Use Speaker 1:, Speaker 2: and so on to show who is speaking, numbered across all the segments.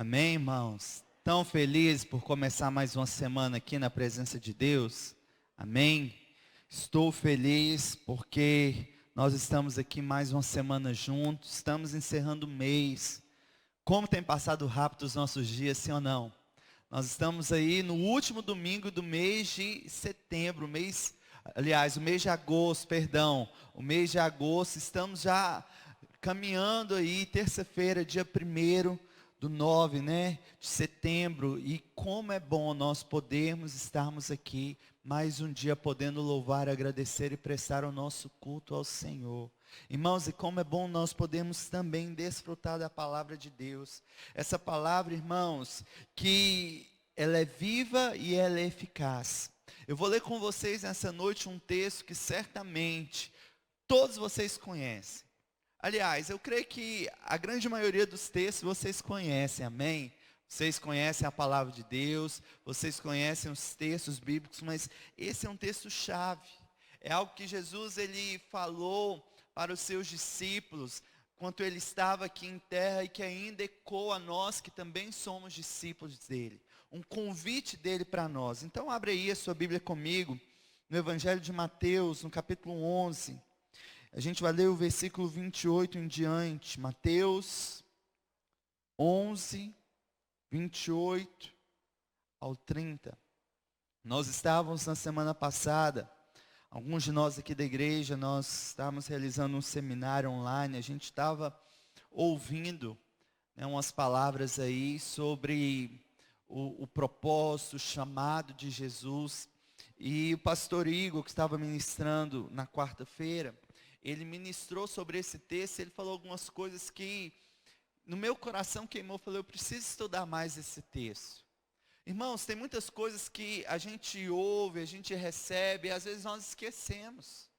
Speaker 1: Amém, irmãos? Tão feliz por começar mais uma semana aqui na presença de Deus? Amém? Estou feliz porque nós estamos aqui mais uma semana juntos, estamos encerrando o mês. Como tem passado rápido os nossos dias, sim ou não? Nós estamos aí no último domingo do mês de setembro, o mês de agosto, perdão. O mês de agosto, estamos já caminhando aí, terça-feira, dia 1º do 9, né, de setembro, e como é bom nós podermos estarmos aqui, mais um dia podendo louvar, agradecer e prestar o nosso culto ao Senhor. Irmãos, e como é bom nós podemos também desfrutar da palavra de Deus. Essa palavra, irmãos, que ela é viva e ela é eficaz. Eu vou ler com vocês nessa noite um texto que certamente todos vocês conhecem. Aliás, eu creio que a grande maioria dos textos vocês conhecem, amém? Vocês conhecem a palavra de Deus, vocês conhecem os textos bíblicos, mas esse é um texto-chave. É algo que Jesus ele falou para os seus discípulos, enquanto ele estava aqui em terra e que ainda ecoa a nós que também somos discípulos dele. Um convite dele para nós. Então abre aí a sua Bíblia comigo, no Evangelho de Mateus, no capítulo 11. A gente vai ler o versículo 28 em diante. Mateus 11, 28 ao 30. Nós estávamos na semana passada, alguns de nós aqui da igreja, nós estávamos realizando um seminário online. A gente estava ouvindo, né, umas palavras aí sobre o propósito, o chamado de Jesus. E o pastor Igor, que estava ministrando na quarta-feira, ele ministrou sobre esse texto. Ele falou algumas coisas que no meu coração queimou. Eu falei, eu preciso estudar mais esse texto. Irmãos, tem muitas coisas que a gente ouve, a gente recebe, e às vezes nós esquecemos.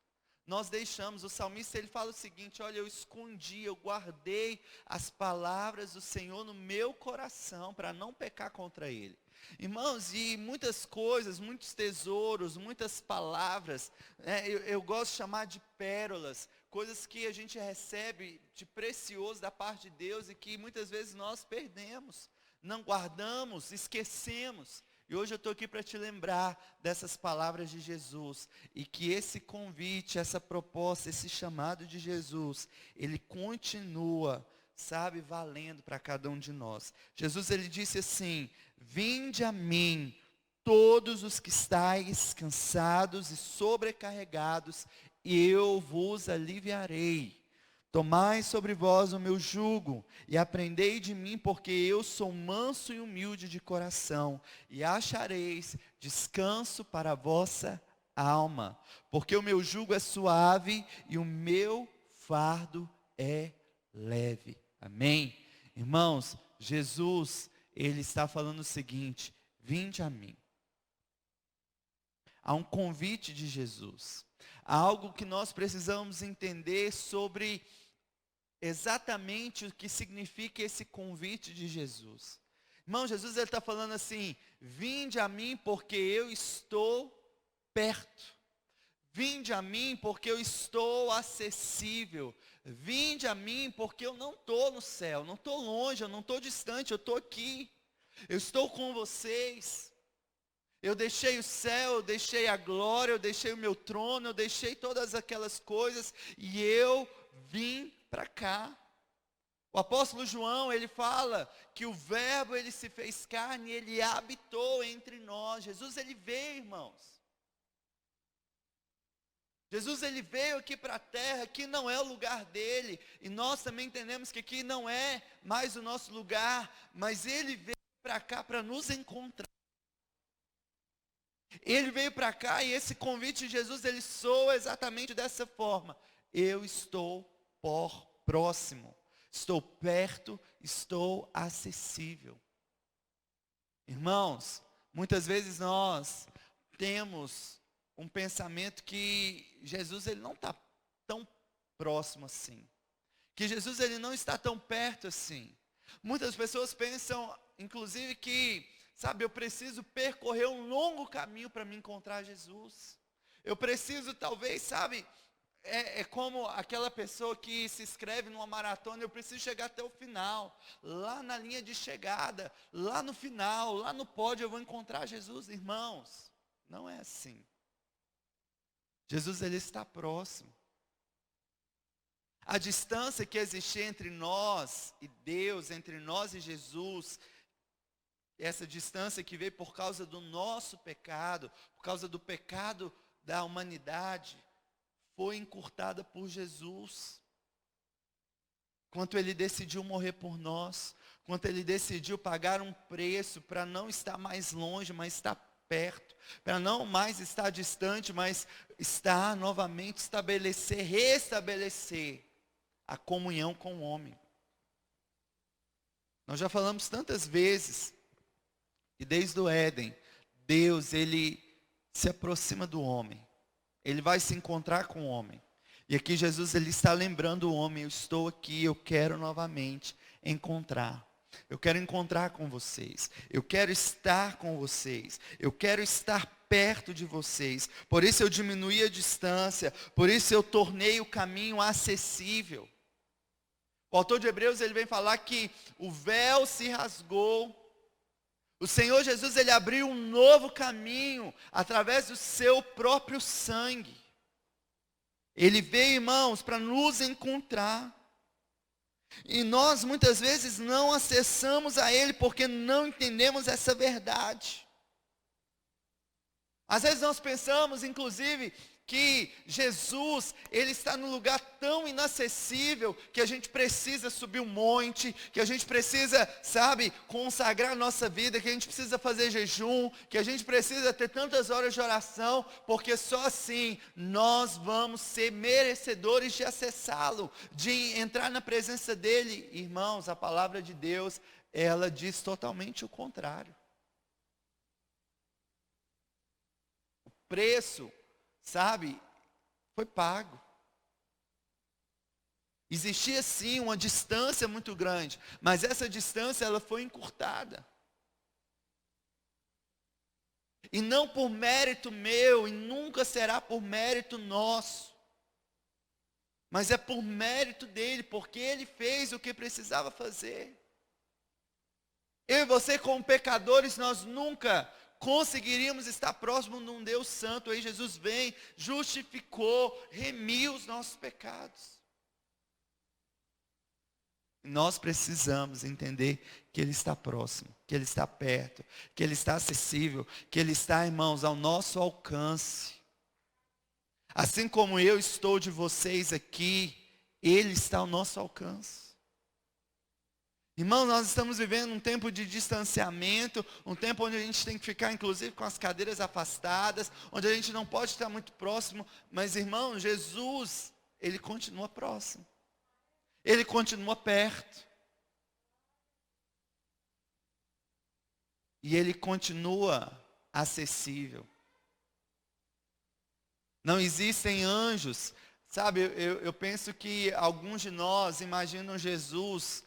Speaker 1: Nós deixamos. O salmista ele fala o seguinte: olha, eu escondi, eu guardei as palavras do Senhor no meu coração para não pecar contra ele. Irmãos, e muitas coisas, muitos tesouros, muitas palavras, né, eu gosto de chamar de pérolas, coisas que a gente recebe de precioso da parte de Deus e que muitas vezes nós perdemos, não guardamos, esquecemos. E hoje eu estou aqui para te lembrar dessas palavras de Jesus, e que esse convite, essa proposta, esse chamado de Jesus, ele continua, sabe, valendo para cada um de nós. Jesus ele disse assim: vinde a mim, todos os que estáis cansados e sobrecarregados, e eu vos aliviarei. Tomai sobre vós o meu jugo, e aprendei de mim, porque eu sou manso e humilde de coração, e achareis descanso para a vossa alma, porque o meu jugo é suave, e o meu fardo é leve. Amém? Irmãos, Jesus, ele está falando o seguinte: vinde a mim. Há um convite de Jesus, há algo que nós precisamos entender sobre exatamente o que significa esse convite de Jesus. Irmão, Jesus ele está falando assim: vinde a mim porque eu estou perto. Vinde a mim porque eu estou acessível. Vinde a mim porque eu não estou no céu, não estou longe, eu não estou distante, eu estou aqui. Eu estou com vocês. Eu deixei o céu, eu deixei a glória, eu deixei o meu trono, eu deixei todas aquelas coisas e eu vim para cá. O apóstolo João, ele fala que o verbo, ele se fez carne e ele habitou entre nós. Jesus, ele veio, irmãos. Jesus, ele veio aqui para a terra, aqui não é o lugar dele. E nós também entendemos que aqui não é mais o nosso lugar, mas ele veio para cá para nos encontrar. Ele veio para cá e esse convite de Jesus, ele soa exatamente dessa forma: eu estou próximo, estou perto, estou acessível. Irmãos, muitas vezes nós temos um pensamento que Jesus ele não está tão próximo assim, que Jesus ele não está tão perto assim. Muitas pessoas pensam, inclusive, que, sabe, eu preciso percorrer um longo caminho para me encontrar Jesus. Eu preciso, talvez, sabe, é como aquela pessoa que se inscreve numa maratona, eu preciso chegar até o final, lá na linha de chegada, lá no final, lá no pódio eu vou encontrar Jesus. Irmãos, não é assim. Jesus, ele está próximo. A distância que existia entre nós e Deus, entre nós e Jesus, essa distância que veio por causa do nosso pecado, por causa do pecado da humanidade, foi encurtada por Jesus. Quanto ele decidiu morrer por nós, quanto ele decidiu pagar um preço para não estar mais longe, mas estar perto, para não mais estar distante, mas estar novamente restabelecer a comunhão com o homem. Nós já falamos tantas vezes que desde o Éden, Deus, ele se aproxima do homem. Ele vai se encontrar com o homem. E aqui Jesus, ele está lembrando o homem, eu estou aqui, eu quero novamente encontrar. Eu quero encontrar com vocês. Eu quero estar com vocês. Eu quero estar perto de vocês. Por isso eu diminuí a distância. Por isso eu tornei o caminho acessível. O autor de Hebreus, ele vem falar que o véu se rasgou. O Senhor Jesus, ele abriu um novo caminho através do seu próprio sangue. Ele veio, irmãos, para nos encontrar. E nós muitas vezes não acessamos a Ele porque não entendemos essa verdade. Às vezes nós pensamos, inclusive, que Jesus, ele está num lugar tão inacessível, que a gente precisa subir um monte, que a gente precisa, consagrar a nossa vida, que a gente precisa fazer jejum, que a gente precisa ter tantas horas de oração, porque só assim nós vamos ser merecedores de acessá-lo, de entrar na presença dele. Irmãos, a palavra de Deus, ela diz totalmente o contrário. O preço, foi pago. Existia sim uma distância muito grande, mas essa distância ela foi encurtada. E não por mérito meu, e nunca será por mérito nosso. Mas é por mérito dele, porque ele fez o que precisava fazer. Eu e você, como pecadores, nós nunca conseguiríamos estar próximo de um Deus santo. Aí Jesus vem, justificou, remiu os nossos pecados. E nós precisamos entender que Ele está próximo, que Ele está perto, que Ele está acessível, que Ele está, irmãos, ao nosso alcance. Assim como eu estou de vocês aqui, Ele está ao nosso alcance. Irmãos, nós estamos vivendo um tempo de distanciamento, um tempo onde a gente tem que ficar, inclusive, com as cadeiras afastadas, onde a gente não pode estar muito próximo, mas, irmão, Jesus, Ele continua próximo, Ele continua perto, e Ele continua acessível. Não existem anjos, eu penso que alguns de nós imaginam Jesus,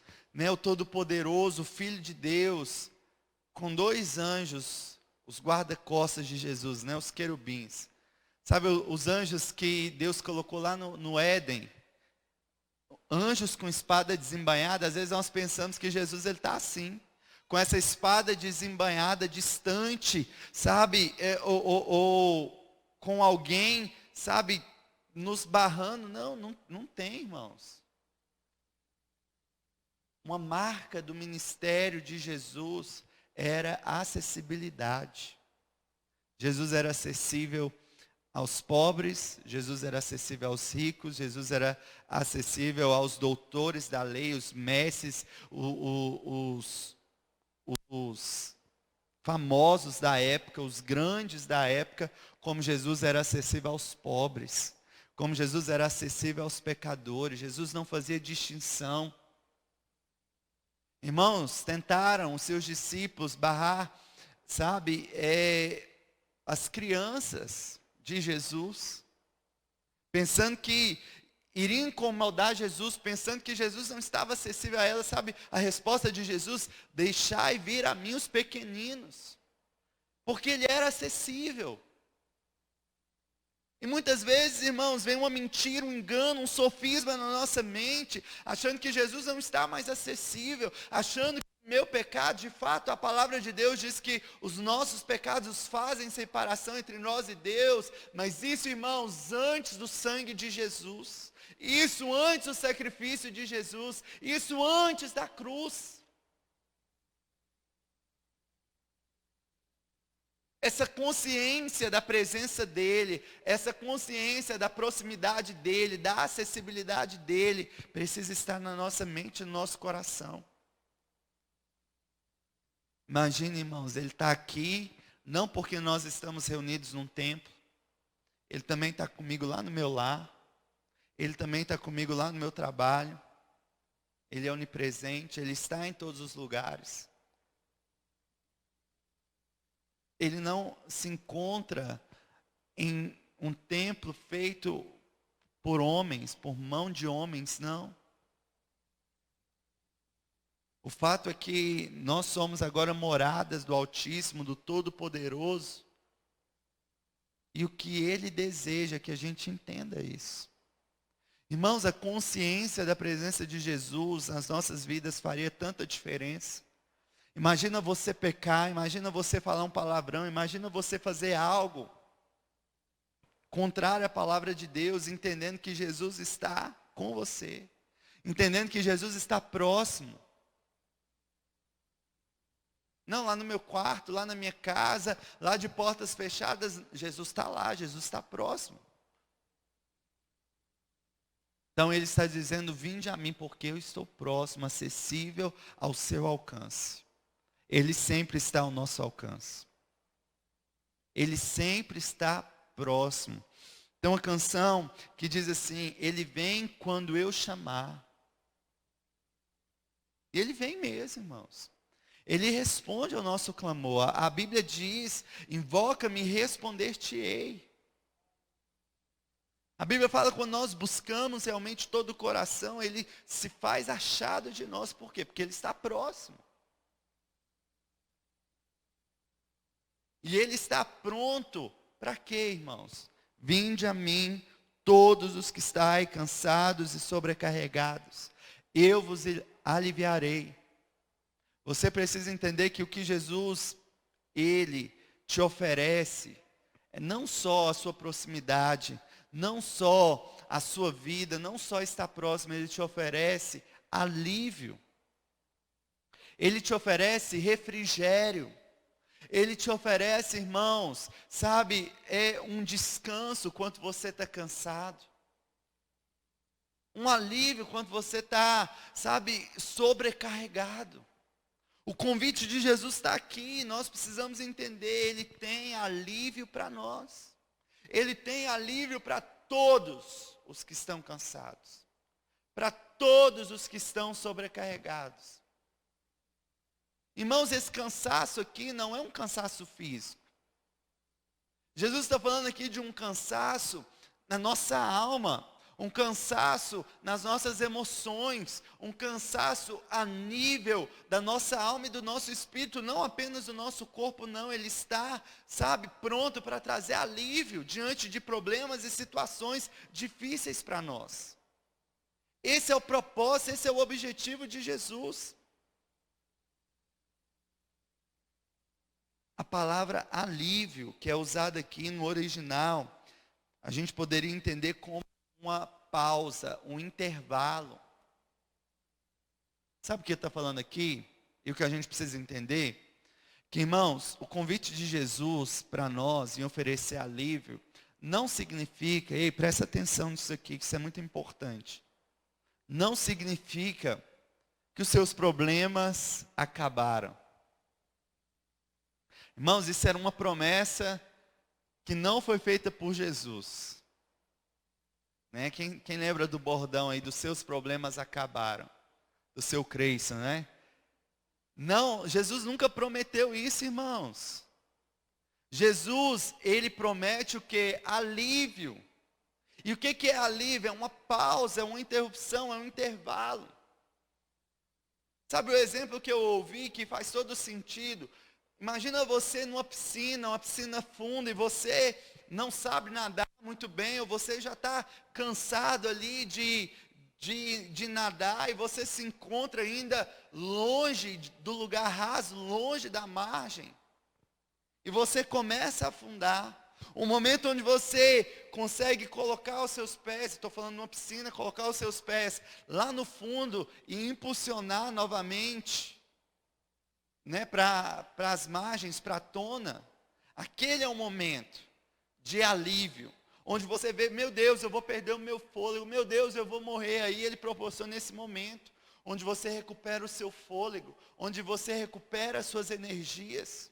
Speaker 1: o Todo-Poderoso, o Filho de Deus, com 2 anjos, os guarda-costas de Jesus, os querubins. Os anjos que Deus colocou lá no Éden, anjos com espada desembainhada. Às vezes nós pensamos que Jesus ele está assim, com essa espada desembainhada, distante, ou com alguém, nos barrando. Não tem, irmãos. Uma marca do ministério de Jesus era a acessibilidade. Jesus era acessível aos pobres, Jesus era acessível aos ricos, Jesus era acessível aos doutores da lei, os mestres, os famosos da época, os grandes da época, como Jesus era acessível aos pobres, como Jesus era acessível aos pecadores. Jesus não fazia distinção. Irmãos, tentaram os seus discípulos barrar, as crianças de Jesus, pensando que iriam incomodar Jesus, pensando que Jesus não estava acessível a elas. A resposta de Jesus: deixai vir a mim os pequeninos, porque Ele era acessível. E muitas vezes, irmãos, vem uma mentira, um engano, um sofisma na nossa mente, achando que Jesus não está mais acessível, achando que o meu pecado, de fato, a palavra de Deus diz que os nossos pecados fazem separação entre nós e Deus, mas isso, irmãos, antes do sangue de Jesus, isso antes do sacrifício de Jesus, isso antes da cruz. Essa consciência da presença dEle, essa consciência da proximidade dEle, da acessibilidade dEle, precisa estar na nossa mente, no nosso coração. Imagine, irmãos, Ele está aqui, não porque nós estamos reunidos num templo, Ele também está comigo lá no meu lar, Ele também está comigo lá no meu trabalho, Ele é onipresente, Ele está em todos os lugares. Ele não se encontra em um templo feito por homens, por mão de homens, não. O fato é que nós somos agora moradas do Altíssimo, do Todo-Poderoso. E o que Ele deseja é que a gente entenda isso. Irmãos, a consciência da presença de Jesus nas nossas vidas faria tanta diferença. Imagina você pecar, imagina você falar um palavrão, imagina você fazer algo contrário à palavra de Deus, entendendo que Jesus está com você, entendendo que Jesus está próximo. Não, lá no meu quarto, lá na minha casa, lá de portas fechadas, Jesus está lá, Jesus está próximo. Então Ele está dizendo, vinde a mim, porque eu estou próximo, acessível ao seu alcance. Ele sempre está ao nosso alcance. Ele sempre está próximo. Então a canção que diz assim, Ele vem quando eu chamar. E Ele vem mesmo, irmãos. Ele responde ao nosso clamor. A Bíblia diz, invoca-me e responder-te-ei. A Bíblia fala que quando nós buscamos realmente todo o coração, Ele se faz achado de nós. Por quê? Porque Ele está próximo. E Ele está pronto para quê, irmãos? Vinde a mim, todos os que estáis cansados e sobrecarregados, eu vos aliviarei. Você precisa entender que o que Jesus, Ele te oferece, é não só a sua proximidade, não só a sua vida, não só estar próximo, Ele te oferece alívio. Ele te oferece refrigério. Ele te oferece, irmãos, sabe, é um descanso quando você está cansado. Um alívio quando você está, sabe, sobrecarregado. O convite de Jesus está aqui, nós precisamos entender, Ele tem alívio para nós. Ele tem alívio para todos os que estão cansados. Para todos os que estão sobrecarregados. Irmãos, esse cansaço aqui não é um cansaço físico. Jesus está falando aqui de um cansaço na nossa alma, um cansaço nas nossas emoções, um cansaço a nível da nossa alma e do nosso espírito, não apenas do nosso corpo, não. Ele está, sabe, pronto para trazer alívio diante de problemas e situações difíceis para nós. Esse é o propósito, esse é o objetivo de Jesus. A palavra alívio, que é usada aqui no original, a gente poderia entender como uma pausa, um intervalo. Sabe o que está falando aqui? E o que a gente precisa entender? Que, irmãos, o convite de Jesus para nós em oferecer alívio, não significa, ei, presta atenção nisso aqui, que isso é muito importante. Não significa que os seus problemas acabaram. Irmãos, isso era uma promessa que não foi feita por Jesus. Né? Quem lembra do bordão aí, dos seus problemas acabaram? Do seu Creyson, né? Não, Jesus nunca prometeu isso, irmãos. Jesus, Ele promete o quê? Alívio. E o que é alívio? É uma pausa, é uma interrupção, é um intervalo. Sabe o exemplo que eu ouvi que faz todo sentido? Imagina você numa piscina, uma piscina funda, e você não sabe nadar, muito bem, ou você já está cansado ali de nadar, e você se encontra ainda longe do lugar raso, longe da margem, e você começa a afundar. Um momento onde você consegue colocar os seus pés, estou falando numa piscina, colocar os seus pés lá no fundo e impulsionar novamente, né, para as margens, para a tona. Aquele é o momento de alívio, onde você vê, meu Deus, eu vou perder o meu fôlego, meu Deus, eu vou morrer. Aí Ele proporciona esse momento, onde você recupera o seu fôlego, onde você recupera as suas energias.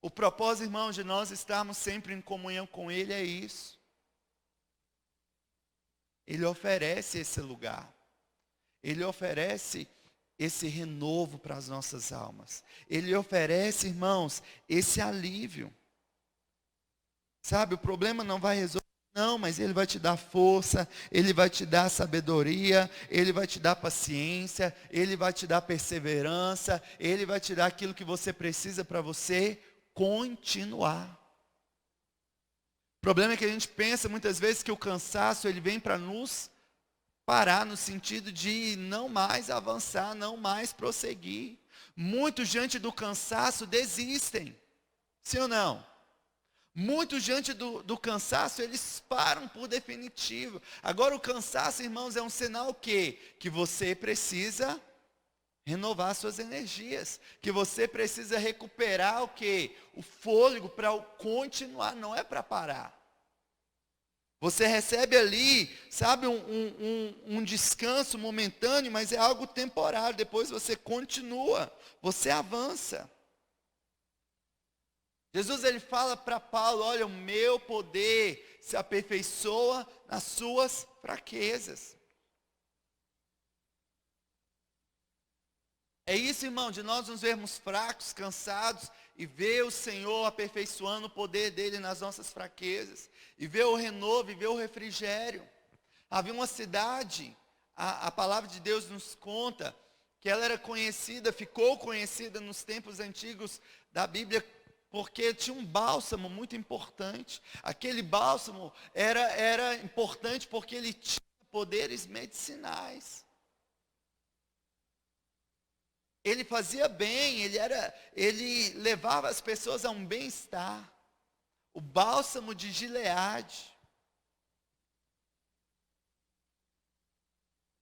Speaker 1: O propósito, irmãos, de nós estarmos sempre em comunhão com Ele é isso. Ele oferece esse lugar. Ele oferece esse renovo para as nossas almas. Ele oferece, irmãos, esse alívio. Sabe, o problema não vai resolver, não, mas Ele vai te dar força, Ele vai te dar sabedoria, Ele vai te dar paciência, Ele vai te dar perseverança, Ele vai te dar aquilo que você precisa para você continuar. O problema é que a gente pensa muitas vezes que o cansaço ele vem para nos parar, no sentido de não mais avançar, não mais prosseguir. Muitos diante do cansaço desistem, sim ou não? Muitos diante do cansaço eles param por definitivo. Agora o cansaço, irmãos, é um sinal que você precisa renovar suas energias, que você precisa recuperar o fôlego para continuar, não é para parar. Você recebe ali, sabe, um descanso momentâneo, mas é algo temporário. Depois você continua, você avança. Jesus ele fala para Paulo, olha, o meu poder se aperfeiçoa nas suas fraquezas. É isso, irmão, de nós nos vermos fracos, cansados, e ver o Senhor aperfeiçoando o poder dele nas nossas fraquezas, e ver o renovo, e ver o refrigério. Havia uma cidade, a palavra de Deus nos conta, que ela era conhecida, ficou conhecida nos tempos antigos da Bíblia, porque tinha um bálsamo muito importante. Aquele bálsamo era importante porque ele tinha poderes medicinais. Ele fazia bem, ele levava as pessoas a um bem-estar. O bálsamo de Gileade.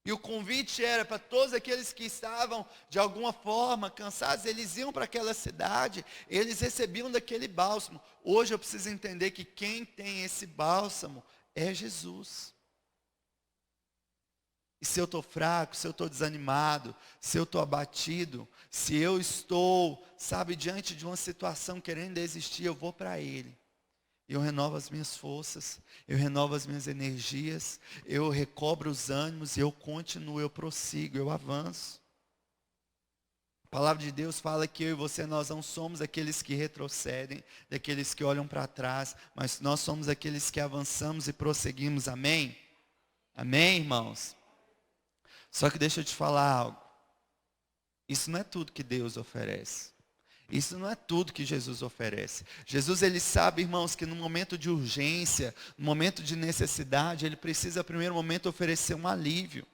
Speaker 1: E o convite era para todos aqueles que estavam, de alguma forma, cansados, eles iam para aquela cidade, eles recebiam daquele bálsamo. Hoje eu preciso entender que quem tem esse bálsamo é Jesus. E se eu estou fraco, se eu estou desanimado, se eu estou abatido, se eu estou, sabe, diante de uma situação querendo desistir, eu vou para Ele. Eu renovo as minhas forças, eu renovo as minhas energias, eu recobro os ânimos, eu continuo, eu prossigo, eu avanço. A palavra de Deus fala que eu e você, nós não somos aqueles que retrocedem, daqueles que olham para trás, mas nós somos aqueles que avançamos e prosseguimos, amém? Amém, irmãos? Só que deixa eu te falar algo. Isso não é tudo que Deus oferece. Isso não é tudo que Jesus oferece. Jesus, ele sabe, irmãos, que no momento de urgência, no momento de necessidade, ele precisa, no primeiro momento, oferecer um alívio.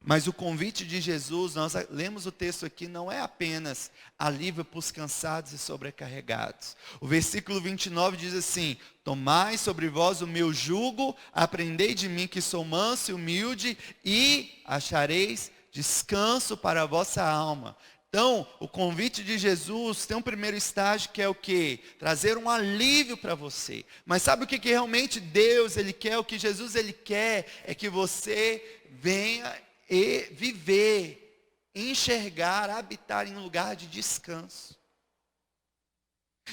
Speaker 1: Mas o convite de Jesus, nós lemos o texto aqui, não é apenas alívio para os cansados e sobrecarregados. O versículo 29 diz assim: tomai sobre vós o meu jugo, aprendei de mim que sou manso e humilde, e achareis descanso para a vossa alma. Então, o convite de Jesus tem um primeiro estágio que é o quê? Trazer um alívio para você. Mas sabe o que realmente Deus ele quer? O que Jesus ele quer é que você venha e viver, enxergar, habitar em um lugar de descanso.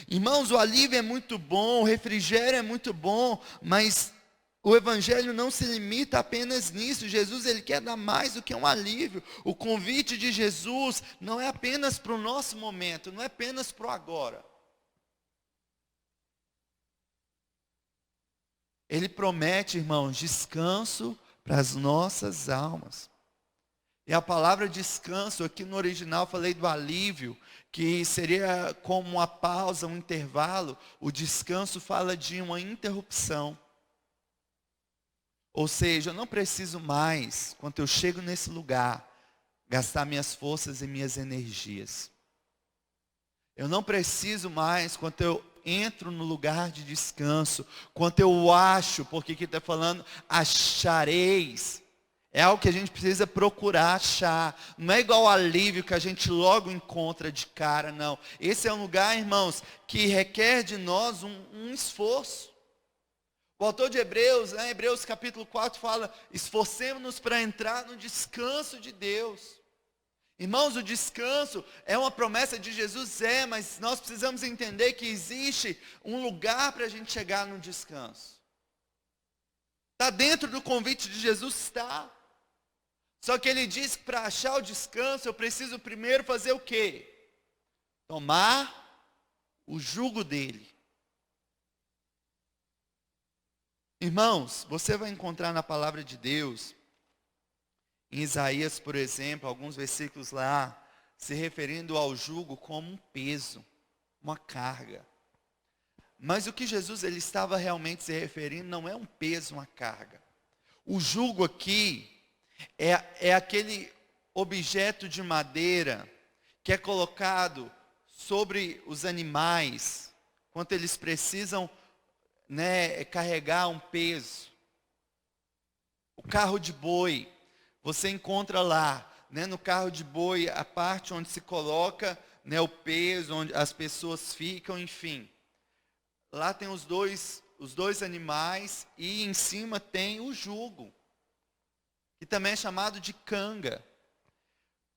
Speaker 1: Irmãos, o alívio é muito bom, o refrigério é muito bom, mas o evangelho não se limita apenas nisso. Jesus ele quer dar mais do que um alívio. O convite de Jesus não é apenas para o nosso momento, não é apenas para o agora. Ele promete, irmãos, descanso para as nossas almas. E a palavra descanso, aqui no original falei do alívio, que seria como uma pausa, um intervalo. O descanso fala de uma interrupção. Ou seja, eu não preciso mais, quando eu chego nesse lugar, gastar minhas forças e minhas energias. Eu não preciso mais, quando eu entro no lugar de descanso, quando eu acho, porque aqui está falando, achareis. É algo que a gente precisa procurar achar. Não é igual ao alívio que a gente logo encontra de cara, não. Esse é um lugar, irmãos, que requer de nós um esforço. O autor de Hebreus, Hebreus capítulo 4, fala, esforcemos-nos para entrar no descanso de Deus. Irmãos, o descanso é uma promessa de Jesus, mas nós precisamos entender que existe um lugar para a gente chegar no descanso. Está dentro do convite de Jesus? Está. Só que ele diz que para achar o descanso, eu preciso primeiro fazer o quê? Tomar o jugo dele. Irmãos, você vai encontrar na palavra de Deus, em Isaías, por exemplo, alguns versículos lá, se referindo ao jugo como um peso, uma carga. Mas o que Jesus ele estava realmente se referindo não é um peso, uma carga. O jugo aqui é aquele objeto de madeira que é colocado sobre os animais, quando eles precisam carregar um peso. O carro de boi, você encontra lá, no carro de boi, a parte onde se coloca o peso, onde as pessoas ficam, enfim. Lá tem os dois animais e em cima tem o jugo, que também é chamado de canga.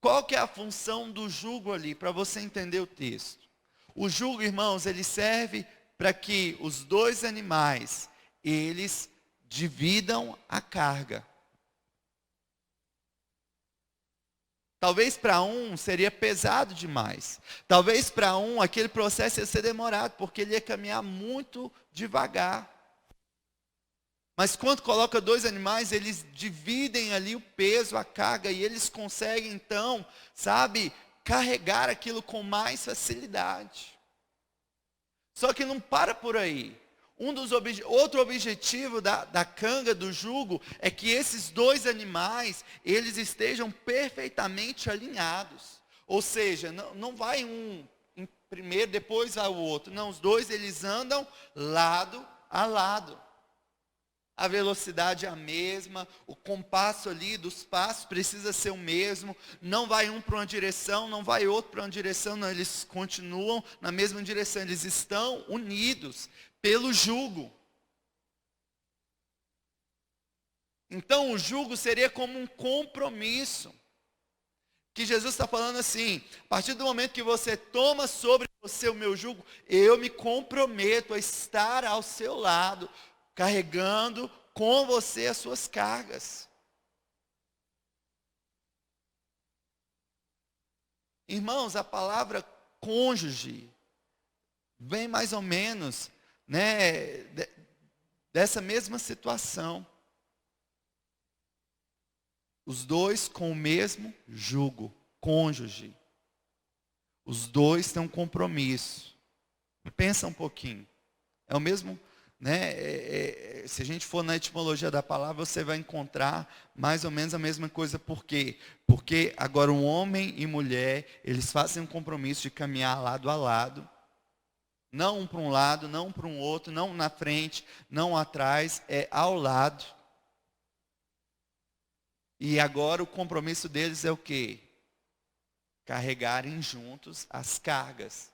Speaker 1: Qual que é a função do jugo ali, para você entender o texto? O jugo, irmãos, ele serve para que os dois animais, eles dividam a carga. Talvez para um seria pesado demais. Talvez para um aquele processo ia ser demorado, porque ele ia caminhar muito devagar. Mas quando coloca dois animais, eles dividem ali o peso, a carga, e eles conseguem então, carregar aquilo com mais facilidade. Só que não para por aí. Outro objetivo da canga, do jugo, é que esses dois animais, eles estejam perfeitamente alinhados. Ou seja, não vai um primeiro, depois vai o outro. Não, os dois eles andam lado a lado. A velocidade é a mesma, o compasso ali dos passos precisa ser o mesmo. Não vai um para uma direção, não vai outro para uma direção, não, eles continuam na mesma direção, eles estão unidos pelo jugo. Então o jugo seria como um compromisso. Que Jesus está falando assim, a partir do momento que você toma sobre você o meu jugo, eu me comprometo a estar ao seu lado, carregando com você as suas cargas. Irmãos, a palavra cônjuge vem mais ou menos, dessa mesma situação. Os dois com o mesmo jugo, cônjuge. Os dois têm um compromisso. Pensa um pouquinho. É o mesmo, se a gente for na etimologia da palavra, você vai encontrar mais ou menos a mesma coisa. Por quê? Porque agora um homem e mulher, eles fazem um compromisso de caminhar lado a lado. Não um para um lado, não um para um outro, não na frente, não atrás, é ao lado. E agora o compromisso deles é o quê? Carregarem juntos as cargas.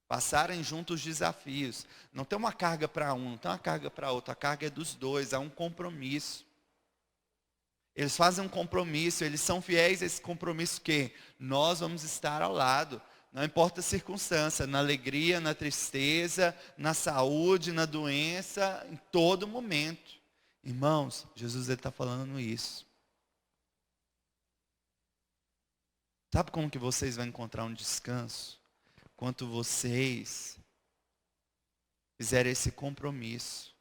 Speaker 1: Passarem juntos os desafios. Não tem uma carga para um, não tem uma carga para outro. A carga é dos dois, há um compromisso. Eles fazem um compromisso, eles são fiéis a esse compromisso que nós vamos estar ao lado. Não importa a circunstância, na alegria, na tristeza, na saúde, na doença, em todo momento. Irmãos, Jesus está falando isso. Sabe como que vocês vão encontrar um descanso? Quando vocês fizerem esse compromisso.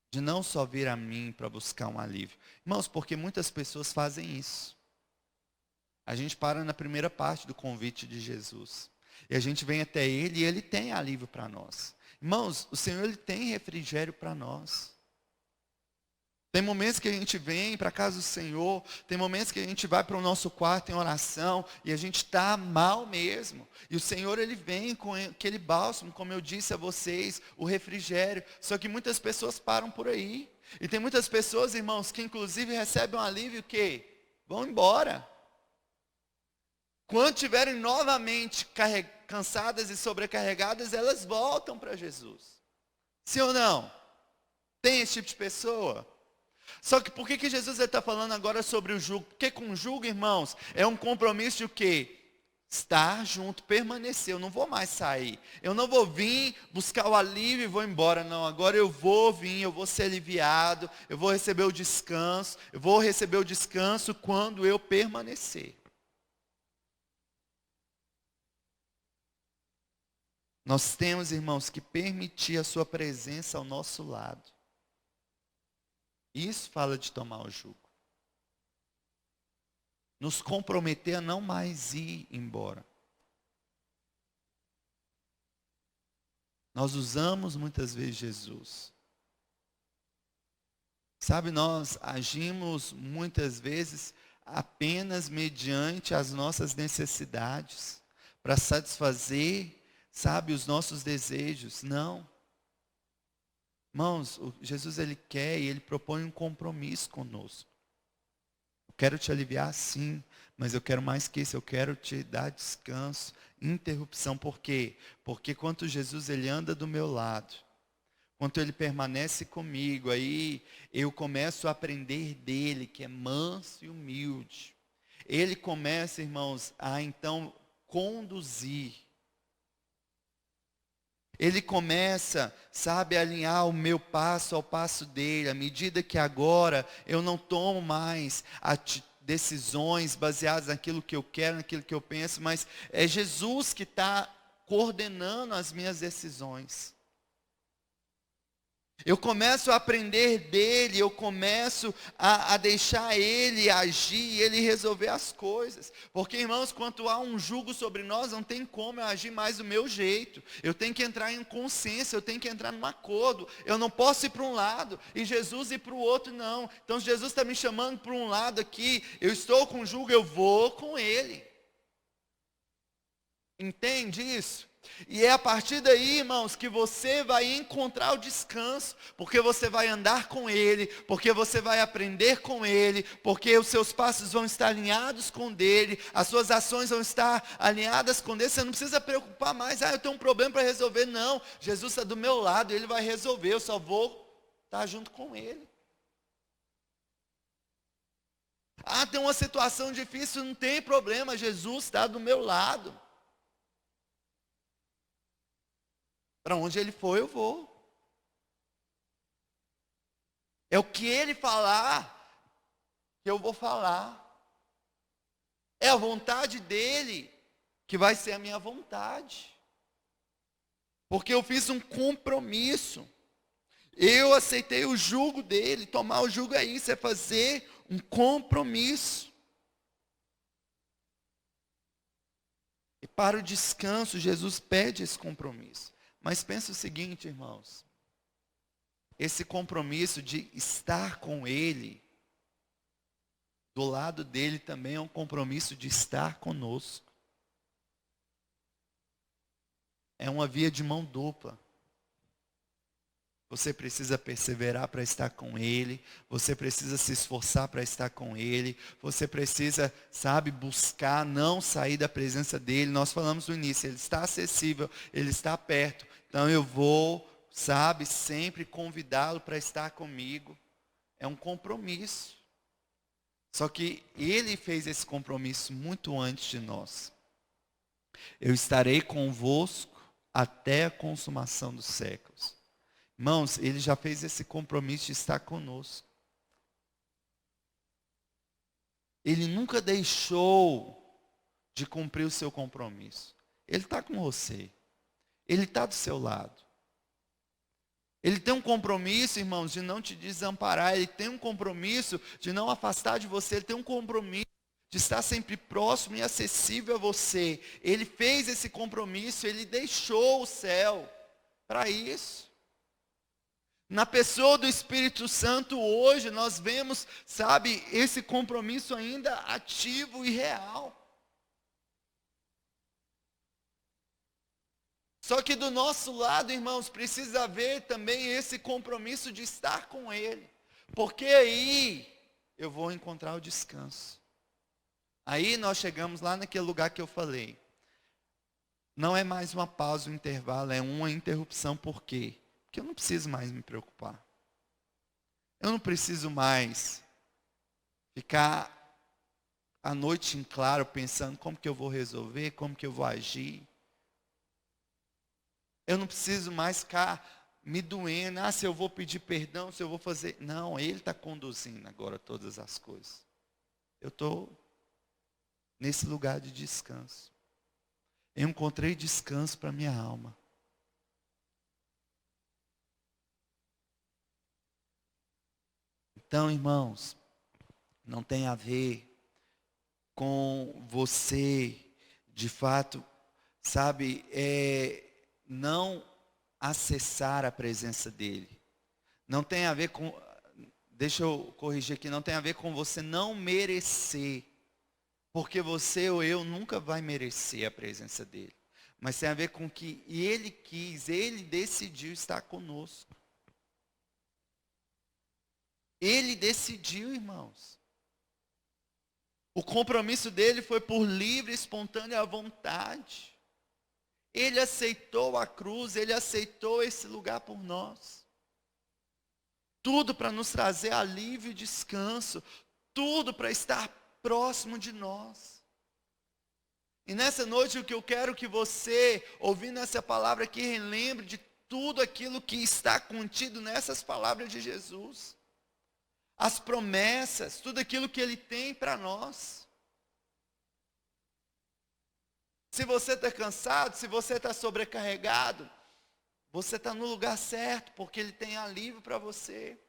Speaker 1: de não só vir a mim para buscar um alívio. Irmãos, porque muitas pessoas fazem isso. A gente para na primeira parte do convite de Jesus. E a gente vem até Ele e Ele tem alívio para nós. Irmãos, o Senhor Ele tem refrigério para nós. Tem momentos que a gente vem para a casa do Senhor, tem momentos que a gente vai para o nosso quarto em oração e a gente está mal mesmo. E o Senhor Ele vem com aquele bálsamo, como eu disse a vocês, o refrigério. Só que muitas pessoas param por aí. E tem muitas pessoas, irmãos, que inclusive recebem um alívio que vão embora. Quando estiverem novamente cansadas e sobrecarregadas, elas voltam para Jesus. Sim ou não? Tem esse tipo de pessoa? Só que por que Jesus está falando agora sobre o jugo? Porque com o jugo, irmãos, é um compromisso de o quê? Estar junto, permanecer. Eu não vou mais sair. Eu não vou vir buscar o alívio e vou embora. Não, agora eu vou vir, eu vou ser aliviado, eu vou receber o descanso. Eu vou receber o descanso quando eu permanecer. Nós temos, irmãos, que permitir a sua presença ao nosso lado. Isso fala de tomar o jugo. Nos comprometer a não mais ir embora. Nós usamos muitas vezes Jesus. Sabe, nós agimos muitas vezes apenas mediante as nossas necessidades, para satisfazer, sabe, os nossos desejos. Não. Irmãos, Jesus Ele quer e Ele propõe um compromisso conosco. Eu quero te aliviar sim, mas eu quero mais que isso, eu quero te dar descanso, interrupção. Por quê? Porque quando Jesus Ele anda do meu lado, quando Ele permanece comigo, aí eu começo a aprender dEle, que é manso e humilde. Ele começa, irmãos, a então conduzir. Ele começa, sabe, a alinhar o meu passo ao passo dele, à medida que agora eu não tomo mais decisões baseadas naquilo que eu quero, naquilo que eu penso, mas é Jesus que está coordenando as minhas decisões. Eu começo a aprender dele, eu começo a deixar ele agir, ele resolver as coisas. Porque, irmãos, quando há um jugo sobre nós, não tem como eu agir mais do meu jeito. Eu tenho que entrar em consciência, eu tenho que entrar num acordo. Eu não posso ir para um lado e Jesus ir para o outro, não. Então, Jesus está me chamando para um lado aqui, eu estou com o jugo, eu vou com ele. Entende isso? E é a partir daí, irmãos, que você vai encontrar o descanso, porque você vai andar com Ele, porque você vai aprender com Ele, porque os seus passos vão estar alinhados com dele, as suas ações vão estar alinhadas com Ele. Você não precisa preocupar mais, eu tenho um problema para resolver. Não, Jesus está do meu lado, Ele vai resolver, eu só vou estar junto com Ele. Tem uma situação difícil, não tem problema, Jesus está do meu lado. Para onde Ele for, eu vou. É o que Ele falar, que eu vou falar. É a vontade dEle, que vai ser a minha vontade. Porque eu fiz um compromisso. Eu aceitei o jugo dEle. Tomar o jugo é isso, é fazer um compromisso. E para o descanso, Jesus pede esse compromisso. Mas pensa o seguinte, irmãos. Esse compromisso de estar com Ele, do lado dele também é um compromisso de estar conosco. É uma via de mão dupla. Você precisa perseverar para estar com Ele. Você precisa se esforçar para estar com Ele. Você precisa, sabe, buscar não sair da presença dEle. Nós falamos no início, Ele está acessível, Ele está perto. Então eu vou, sabe, sempre convidá-lo para estar comigo. É um compromisso. Só que Ele fez esse compromisso muito antes de nós. Eu estarei convosco até a consumação dos séculos. Irmãos, Ele já fez esse compromisso de estar conosco. Ele nunca deixou de cumprir o seu compromisso. Ele está com você. Ele está do seu lado. Ele tem um compromisso, irmãos, de não te desamparar. Ele tem um compromisso de não afastar de você. Ele tem um compromisso de estar sempre próximo e acessível a você. Ele fez esse compromisso, ele deixou o céu para isso. Na pessoa do Espírito Santo hoje nós vemos, sabe, esse compromisso ainda ativo e real. Só que do nosso lado, irmãos, precisa haver também esse compromisso de estar com Ele. Porque aí eu vou encontrar o descanso. Aí nós chegamos lá naquele lugar que eu falei. Não é mais uma pausa, um intervalo, é uma interrupção. Por quê? Porque eu não preciso mais me preocupar. Eu não preciso mais ficar a noite em claro pensando como que eu vou resolver, como que eu vou agir. Eu não preciso mais ficar me doendo, se eu vou pedir perdão, se eu vou fazer. Não, Ele está conduzindo agora todas as coisas. Eu estou nesse lugar de descanso. Eu encontrei descanso para minha alma. Então, irmãos, não tem a ver com você, de fato, sabe, não acessar a presença dEle. Não tem a ver com, deixa eu corrigir aqui, não tem a ver com você não merecer. Porque você ou eu nunca vai merecer a presença dEle. Mas tem a ver com que Ele quis, Ele decidiu estar conosco. Ele decidiu, irmãos. O compromisso dele foi por livre e espontânea vontade. Ele aceitou a cruz, ele aceitou esse lugar por nós. Tudo para nos trazer alívio e descanso. Tudo para estar próximo de nós. E nessa noite o que eu quero que você, ouvindo essa palavra aqui, relembre de tudo aquilo que está contido nessas palavras de Jesus. As promessas, tudo aquilo que Ele tem para nós. Se você está cansado, se você está sobrecarregado, você está no lugar certo, porque Ele tem alívio para você.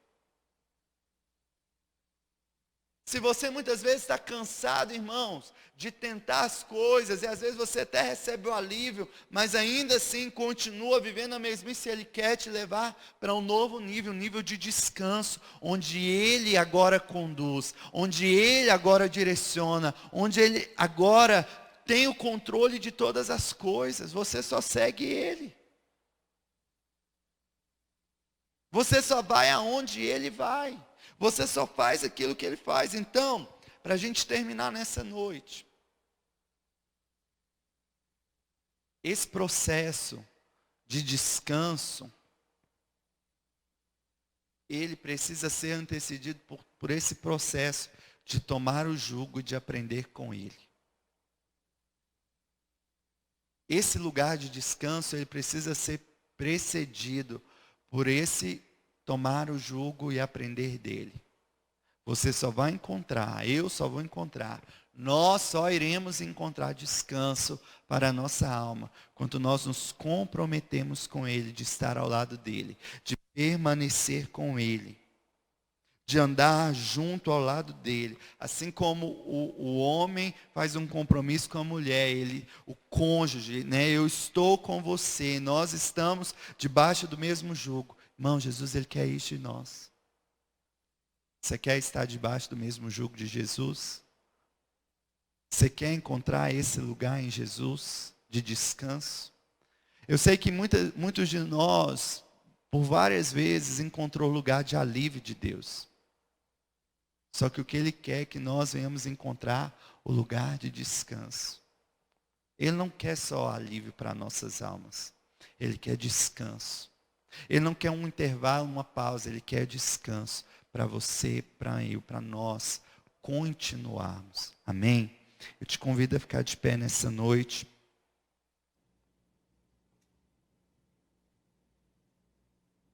Speaker 1: Se você muitas vezes está cansado, irmãos, de tentar as coisas, e às vezes você até recebe o alívio, mas ainda assim continua vivendo a mesmice, Ele quer te levar para um novo nível, um nível de descanso, onde Ele agora conduz, onde Ele agora direciona, onde Ele agora tem o controle de todas as coisas, você só segue Ele. Você só vai aonde Ele vai. Você só faz aquilo que Ele faz. Então, para a gente terminar nessa noite, esse processo de descanso, ele precisa ser antecedido por esse processo de tomar o jugo e de aprender com Ele. Esse lugar de descanso, ele precisa ser precedido por esse tomar o jugo e aprender dele. Você só vai encontrar, eu só vou encontrar, nós só iremos encontrar descanso para a nossa alma, quando nós nos comprometemos com Ele, de estar ao lado dEle, de permanecer com Ele, de andar junto ao lado dEle. Assim como o homem faz um compromisso com a mulher, o cônjuge, né? Eu estou com você, nós estamos debaixo do mesmo jugo. Irmão, Jesus, Ele quer isso de nós. Você quer estar debaixo do mesmo jugo de Jesus? Você quer encontrar esse lugar em Jesus de descanso? Eu sei que muitos de nós, por várias vezes, encontrou lugar de alívio de Deus. Só que o que Ele quer é que nós venhamos encontrar o lugar de descanso. Ele não quer só alívio para nossas almas. Ele quer descanso. Ele não quer um intervalo, uma pausa. Ele quer descanso para você, para eu, para nós continuarmos. Amém? Eu te convido a ficar de pé nessa noite.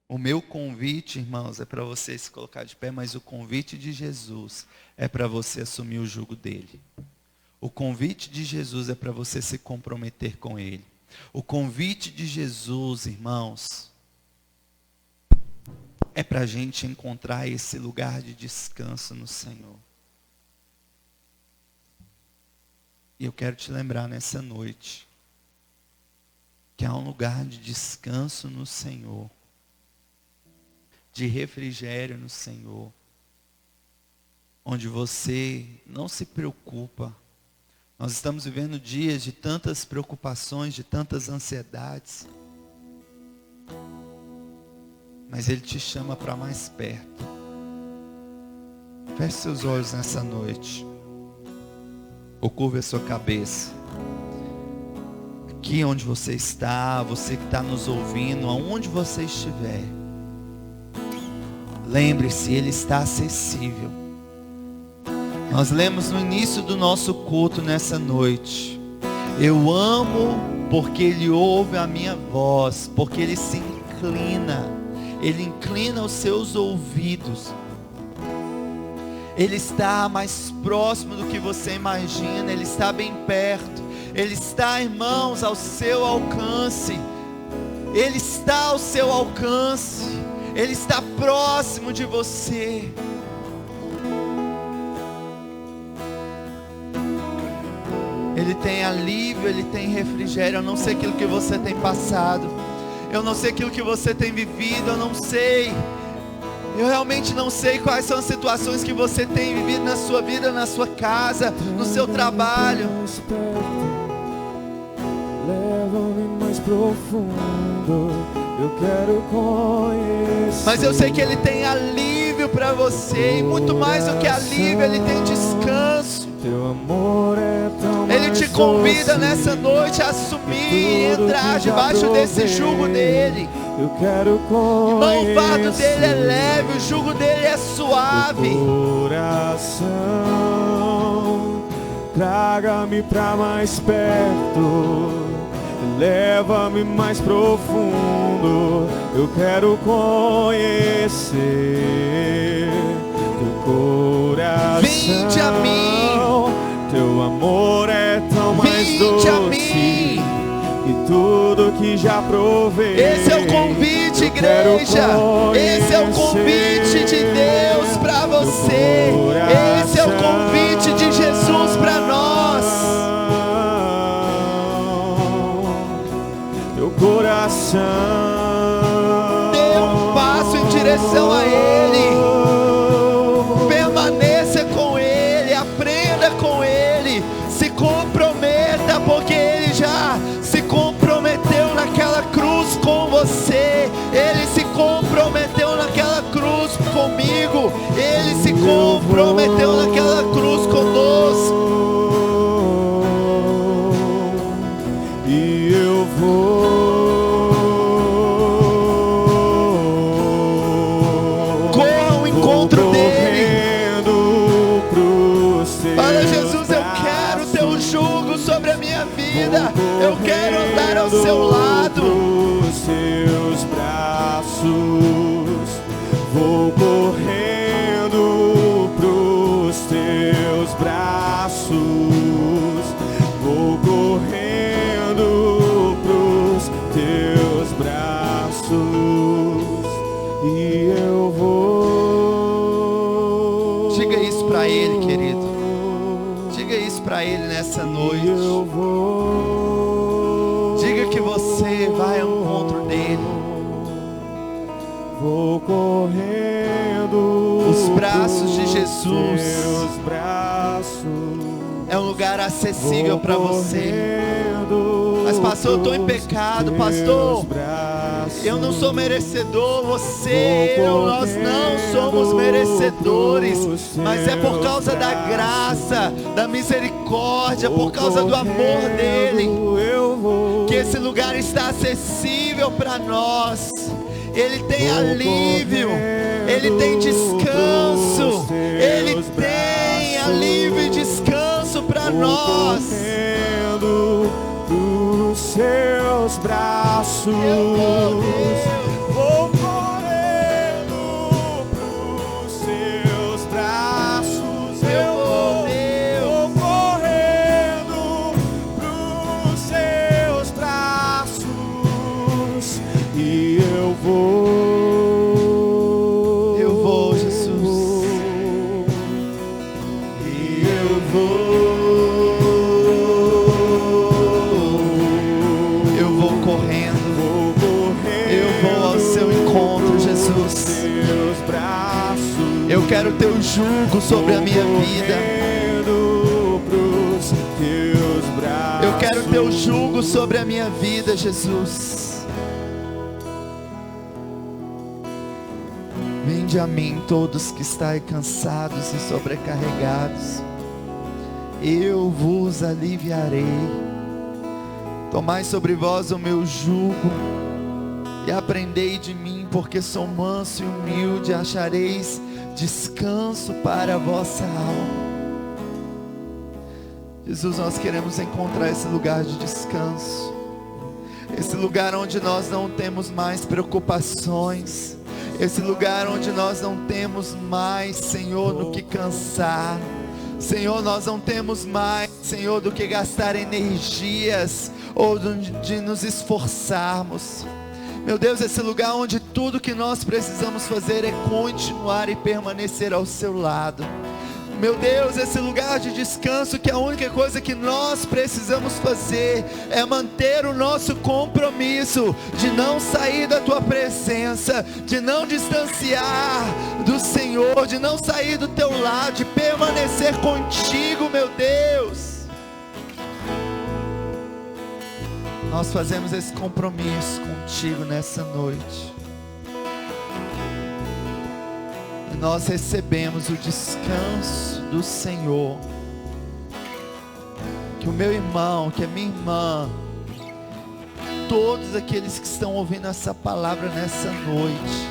Speaker 1: O meu convite, irmãos, é para você se colocar de pé, mas o convite de Jesus é para você assumir o jugo dele. O convite de Jesus é para você se comprometer com Ele. O convite de Jesus, irmãos, é para a gente encontrar esse lugar de descanso no Senhor. E eu quero te lembrar nessa noite que há um lugar de descanso no Senhor, de refrigério no Senhor, onde você não se preocupa. Nós estamos vivendo dias de tantas preocupações, de tantas ansiedades. Mas Ele te chama para mais perto. Feche seus olhos nessa noite. Ou curva a sua cabeça. Aqui onde você está, você que está nos ouvindo, aonde você estiver. Lembre-se, Ele está acessível. Nós lemos no início do nosso culto nessa noite. Eu amo porque Ele ouve a minha voz, porque Ele se inclina. Ele inclina os seus ouvidos. Ele está mais próximo do que você imagina. Ele está bem perto. Ele está, irmãos, ao seu alcance. Ele está ao seu alcance. Ele está próximo de você. Ele tem alívio, Ele tem refrigério. Eu não sei aquilo que você tem passado. Eu não sei aquilo que você tem vivido. Eu não sei. Eu realmente não sei quais são as situações que você tem vivido na sua vida, na sua casa, no seu trabalho.
Speaker 2: Leva-me mais profundo, eu quero conhecer.
Speaker 1: Mas eu sei que Ele tem alívio para você. E muito mais do que alívio, Ele tem descanso.
Speaker 2: Teu amor é tão
Speaker 1: Ele te convida nessa noite a assumir e entrar debaixo desse jugo dele.
Speaker 2: Eu quero conhecer.
Speaker 1: Irmão, o fardo dele é leve, o jugo dele é suave.
Speaker 2: Coração, traga-me pra mais perto, leva-me mais profundo. Eu quero conhecer teu coração.
Speaker 1: Vinde a mim.
Speaker 2: Teu amor é tão mais
Speaker 1: Vinde
Speaker 2: doce
Speaker 1: a mim.
Speaker 2: que tudo que já provei.
Speaker 1: Esse é o convite, igreja. Esse é o convite de Deus para você. Esse é o convite de Jesus para nós.
Speaker 2: Teu coração,
Speaker 1: Dê um passo em direção a Ele. Permaneça com Ele, aprenda com Ele, se comprometa, porque Ele já se comprometeu naquela cruz com você. Ele se comprometeu naquela cruz comigo. Ele se comprometeu naquela cruz conosco.
Speaker 2: E eu vou.
Speaker 1: Corra ao encontro dele. Fala, Jesus, eu quero teu jugo sobre a minha vida. Eu quero andar ao seu lado.
Speaker 2: Os seus braços, vou correndo pros teus braços, vou correndo pros teus braços, e eu vou.
Speaker 1: Diga isso para Ele, querido. Diga isso para Ele nessa noite.
Speaker 2: Eu vou.
Speaker 1: Diga que você vai ao encontro dele.
Speaker 2: Vou correndo.
Speaker 1: Os braços de Jesus
Speaker 2: teus braços,
Speaker 1: é um lugar acessível para você. Mas pastor, eu estou em pecado, pastor. Eu não sou merecedor, você, nós não somos merecedores. Mas é por causa da graça, da misericórdia, por causa do amor dele, que esse lugar está acessível para nós. Ele tem alívio, Ele tem descanso, Ele tem alívio e descanso para nós.
Speaker 2: Dos seus braços, vou correndo pros seus braços, eu vou correndo pros seus braços, e eu vou.
Speaker 1: teu jugo sobre a minha vida. Eu quero teu jugo sobre a minha vida, Jesus. Vinde a mim todos que estáis cansados e sobrecarregados, eu vos aliviarei. Tomai sobre vós o meu jugo e aprendei de mim, porque sou manso e humilde, achareis descanso para a vossa alma. Jesus, nós queremos encontrar esse lugar de descanso, esse lugar onde nós não temos mais preocupações, esse lugar onde nós não temos mais, Senhor, no que cansar. Senhor, nós não temos mais, Senhor, do que gastar energias ou de nos esforçarmos. Meu Deus, esse lugar onde tudo que nós precisamos fazer é continuar e permanecer ao seu lado. Meu Deus, esse lugar de descanso, que a única coisa que nós precisamos fazer é manter o nosso compromisso de não sair da tua presença, de não distanciar do Senhor, de não sair do teu lado, de permanecer contigo, meu Deus. Nós fazemos esse compromisso contigo nessa noite. Nós recebemos o descanso do Senhor. Que o meu irmão, que a minha irmã, todos aqueles que estão ouvindo essa palavra nessa noite,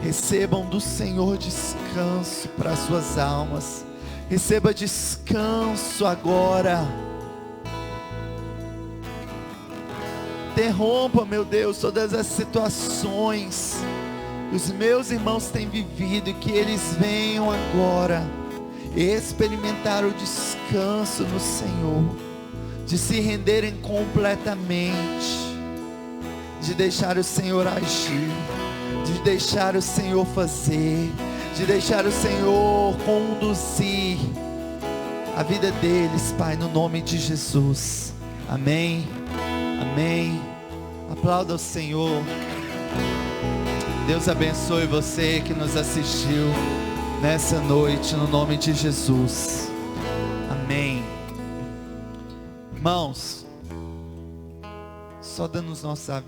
Speaker 1: recebam do Senhor descanso para as suas almas. Receba descanso agora. Interrompa, meu Deus, todas as situações que os meus irmãos têm vivido, e que eles venham agora experimentar o descanso no Senhor, de se renderem completamente, de deixar o Senhor agir, de deixar o Senhor fazer, de deixar o Senhor conduzir a vida deles, Pai, no nome de Jesus. Amém, amém. Aplauda o Senhor. Deus abençoe você que nos assistiu nessa noite, no nome de Jesus. Amém. Irmãos, só dando os nossos avisos.